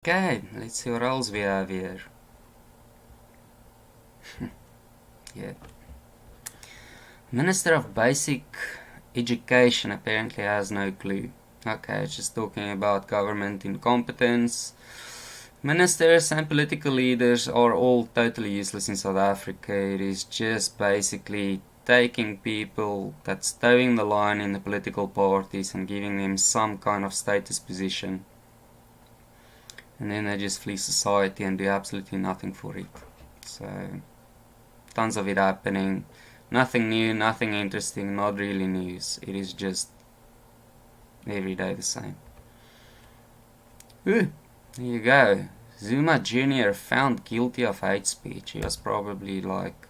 Okay, let's see what else we have here. Yeah. Minister of Basic Education apparently has no clue. Okay, it's just talking about government incompetence. Ministers and political leaders are all totally useless in South Africa. It is just basically taking people that's towing the line in the political parties and giving them some kind of status position. And then they just flee society and do absolutely nothing for it. So, tons of it happening. Nothing new, nothing interesting, not really news. It is just every day the same. Ooh, there you go. Zuma Jr. found guilty of hate speech. He was probably like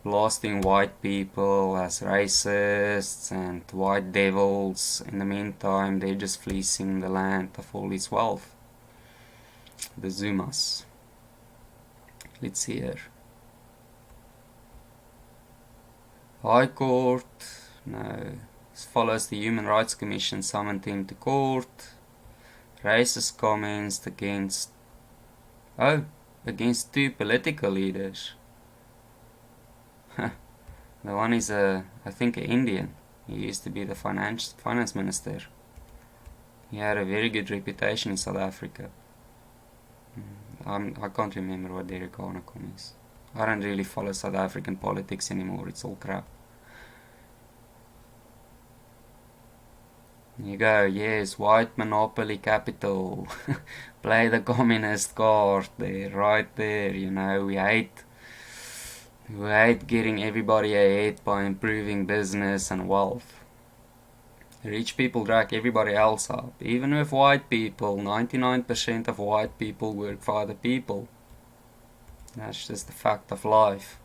blasting white people as racists and white devils. In the meantime, they're just fleecing the land of all its wealth. The Zumas. Let's see here. High Court, no. This follows the Human Rights Commission summoned him to court. Racist comments against two political leaders. The one is I think an Indian. He used to be the finance minister. He had a very good reputation in South Africa. I can't remember what Derek Hanekom is. I don't really follow South African politics anymore, it's all crap. You go, yes, white monopoly capital. Play the communist card there, right there, we hate getting everybody ahead by improving business and wealth. Rich people drag everybody else up. Even with white people, 99% of white people work for other people. That's just the fact of life.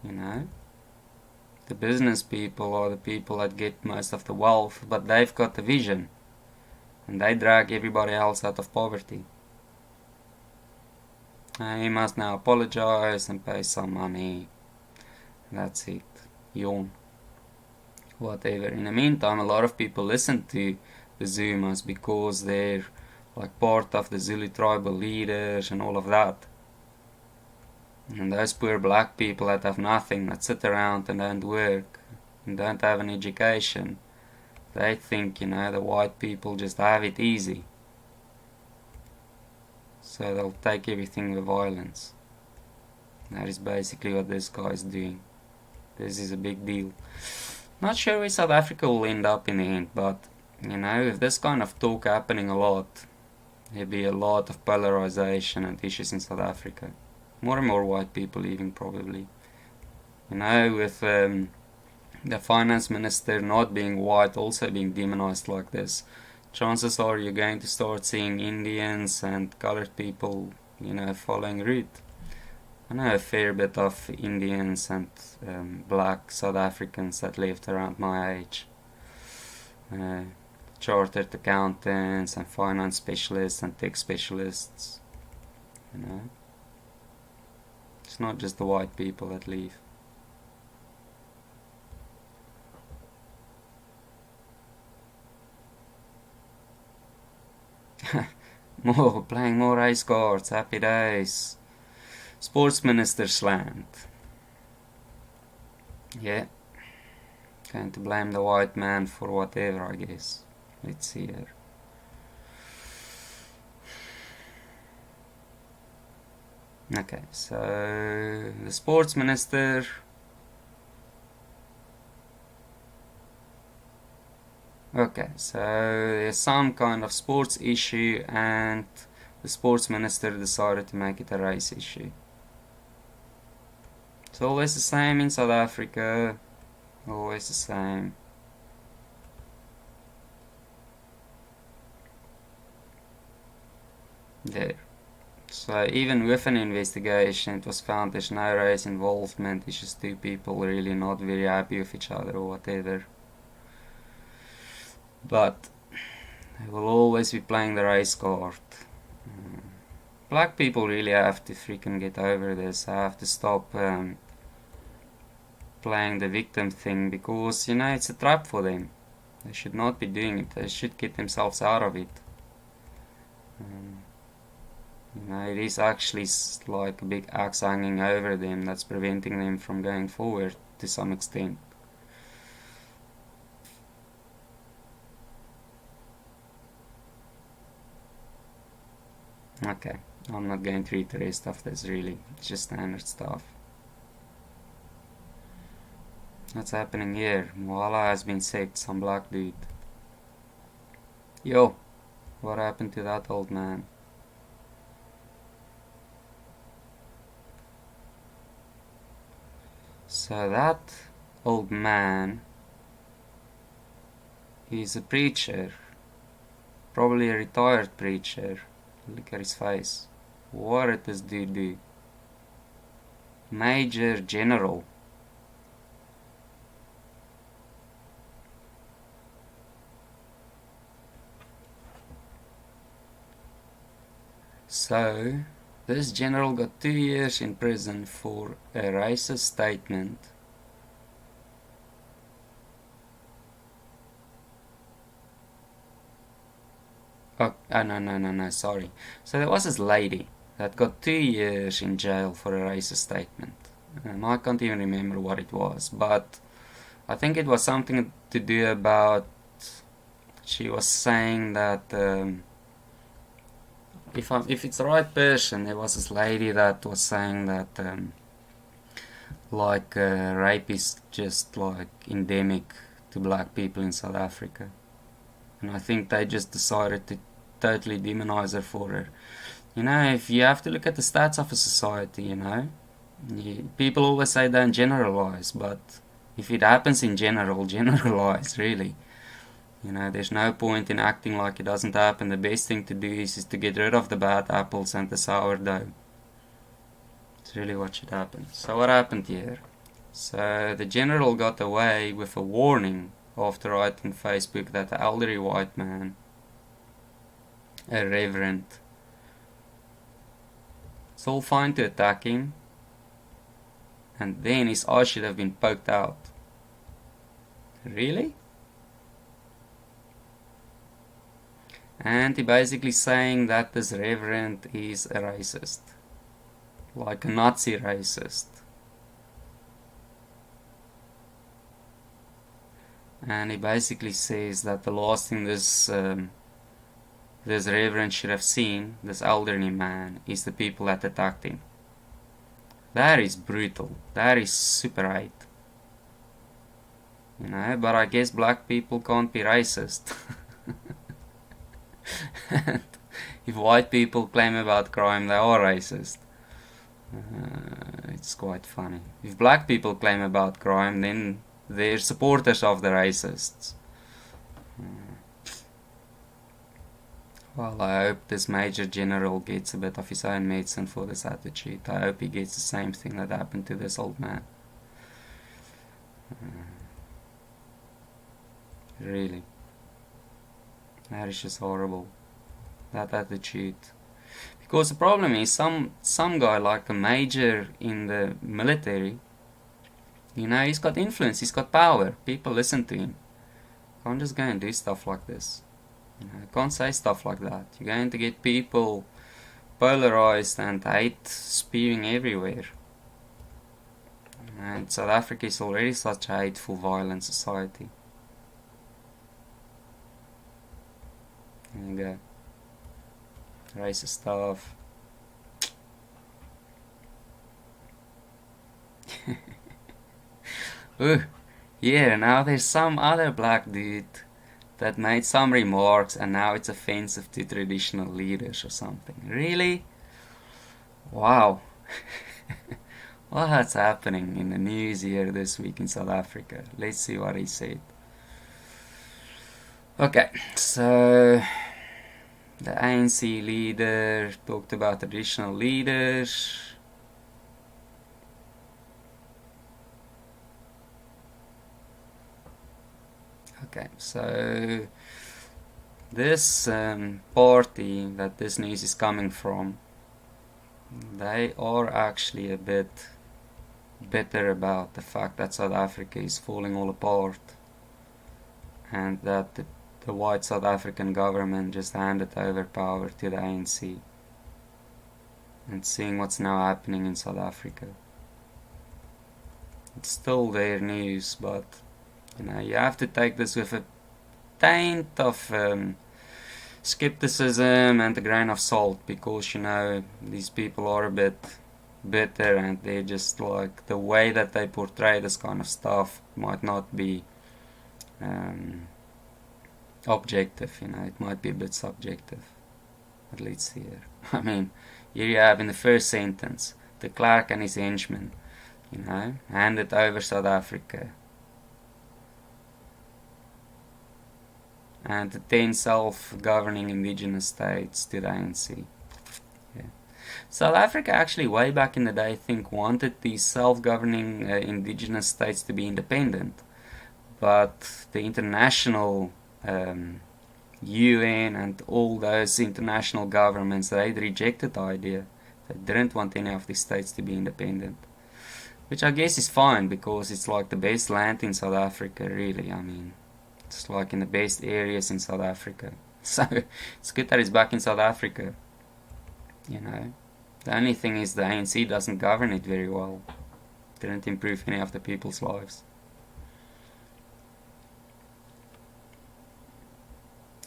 The business people are the people that get most of the wealth, but they've got the vision. And they drag everybody else out of poverty. He must now apologize and pay some money. That's it. Yawn. Whatever. In the meantime, a lot of people listen to the Zumas because they're like part of the Zulu tribal leaders and all of that. And those poor black people that have nothing, that sit around and don't work and don't have an education, they think, the white people just have it easy. So they'll take everything with violence. That is basically what this guy is doing. This is a big deal. Not sure where South Africa will end up in the end, but, if this kind of talk happening a lot, there'll be a lot of polarization and issues in South Africa. More and more white people leaving, probably. With the finance minister not being white, also being demonized like this, chances are you're going to start seeing Indians and colored people, following route. I know a fair bit of Indians and black South Africans that lived around my age. Chartered accountants and finance specialists and tech specialists. It's not just the white people that leave. Playing more race cards, happy days. Sports Minister slammed. Yeah. Going to blame the white man for whatever, I guess. Let's see here. Okay, so the sports minister so there's some kind of sports issue and the sports minister decided to make it a race issue. It's always the same in South Africa. Always the same. There. So even with an investigation, it was found there's no race involvement. It's just two people really not very happy with each other or whatever. But they will always be playing the race card. Black people really have to freaking get over this. I have to stop playing the victim thing because, it's a trap for them. They should not be doing it. They should get themselves out of it. You know, it is actually like a big axe hanging over them that's preventing them from going forward to some extent. Okay, I'm not going to read the rest of this really, it's just standard stuff. What's happening here? Moala has been sacked, some black dude. Yo, what happened to that old man? So that old man is a preacher, probably a retired preacher. Look at his face. What did this dude do? Major General. So, this general got 2 years in prison for a racist statement. Oh, no, sorry. So there was this lady that got 2 years in jail for a racist statement. I can't even remember what it was, but I think it was something to do about, she was saying that, if it's the right person, there was this lady that was saying that, rape is just like endemic to black people in South Africa. And I think they just decided to totally demonize her for her. You know, if you have to look at the stats of a society, you know, people always say don't generalize, but if it happens in general, generalize, really. You know, there's no point in acting like it doesn't happen. The best thing to do is to get rid of the bad apples and the sourdough. It's really what should happen. So what happened here? So the general got away with a warning after writing on Facebook that the elderly white man, a reverend, it's all fine to attack him, and then his eye should have been poked out. Really? And he basically saying that this reverend is a racist, like a Nazi racist. And he basically says that the last thing this reverend should have seen, this elderly man, is the people that attacked him. That is brutal. That is super hate. You know, but I guess black people can't be racist. And if white people claim about crime, they are racist. It's quite funny. If black people claim about crime, then they're supporters of the racists. Well, I hope this Major General gets a bit of his own medicine for this attitude. I hope he gets the same thing that happened to this old man. Really. That is just horrible. That attitude. Because the problem is some guy like a major in the military, you know, he's got influence, he's got power. People listen to him. Can't just go and do stuff like this. You know, can't say stuff like that. You're going to get people polarized and hate spewing everywhere. And South Africa is already such a hateful, violent society. There you go. Racist stuff. Ooh, yeah, now there's some other black dude that made some remarks and now it's offensive to traditional leaders or something. Really? Wow. What's happening in the news here this week in South Africa? Let's see what he said. Okay, so the ANC leader talked about traditional leaders. Okay, so this party that this news is coming from, they are actually a bit bitter about the fact that South Africa is falling all apart and that the white South African government just handed over power to the ANC. and seeing what's now happening in South Africa. It's still their news, but you have to take this with a taint of skepticism and a grain of salt, because these people are a bit bitter, and they're just like, the way that they portray this kind of stuff might not be objective. It might be a bit subjective, at least here. I mean, here you have in the first sentence, de Klerk and his henchmen, handed over South Africa and the 10 self-governing indigenous states to the ANC. Yeah. South Africa actually, way back in the day, I think, wanted these self-governing indigenous states to be independent, but the international UN and all those international governments, they rejected the idea. They didn't want any of these states to be independent, which I guess is fine, because it's like the best land in South Africa, really. I mean, it's like in the best areas in South Africa. So it's good that it's back in South Africa. The only thing is the ANC doesn't govern it very well. Didn't improve any of the people's lives.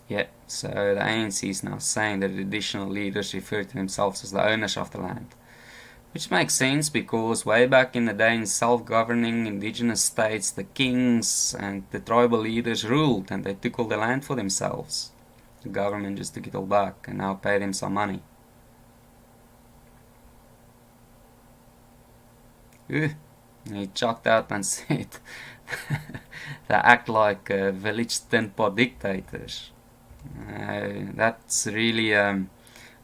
Yeah, so the ANC is now saying that the additional leaders refer to themselves as the owners of the land. Which makes sense, because way back in the day in self-governing indigenous states, the kings and the tribal leaders ruled, and they took all the land for themselves. The government just took it all back and now pay them some money. He chucked out and said they act like village tinpa dictators. That's really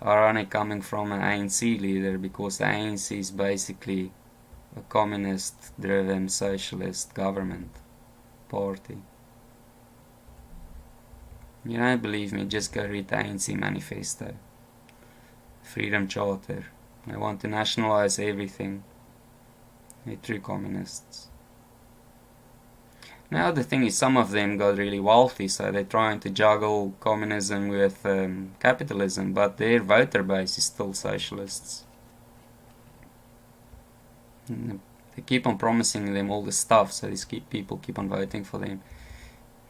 ironic coming from an ANC leader, because the ANC is basically a communist-driven socialist government party. You don't believe me? Just go read the ANC manifesto, Freedom Charter. They want to nationalize everything. They're true communists. Now the thing is, some of them got really wealthy, so they're trying to juggle communism with capitalism, but their voter base is still socialists. They keep on promising them all this stuff, so these people keep on voting for them,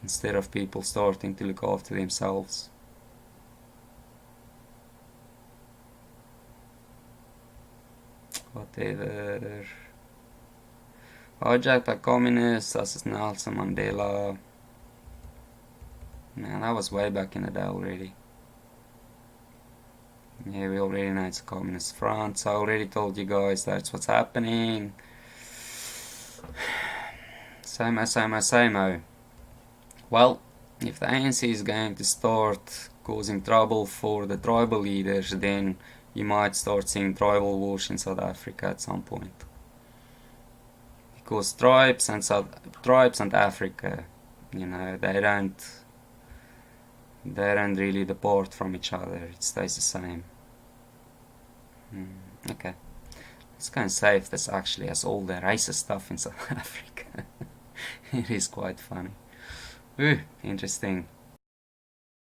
instead of people starting to look after themselves. Whatever. Hijacked by communists, as Nelson Mandela. Man, that was way back in the day already. Yeah, we already know it's a communist front, so I already told you guys that's what's happening. Same-o. Well, if the ANC is going to start causing trouble for the tribal leaders, then you might start seeing tribal wars in South Africa at some point. Because tribes and Africa, they don't really depart from each other. It stays the same. Okay, let's go and say if this actually has all the racist stuff in South Africa. It is quite funny. Interesting.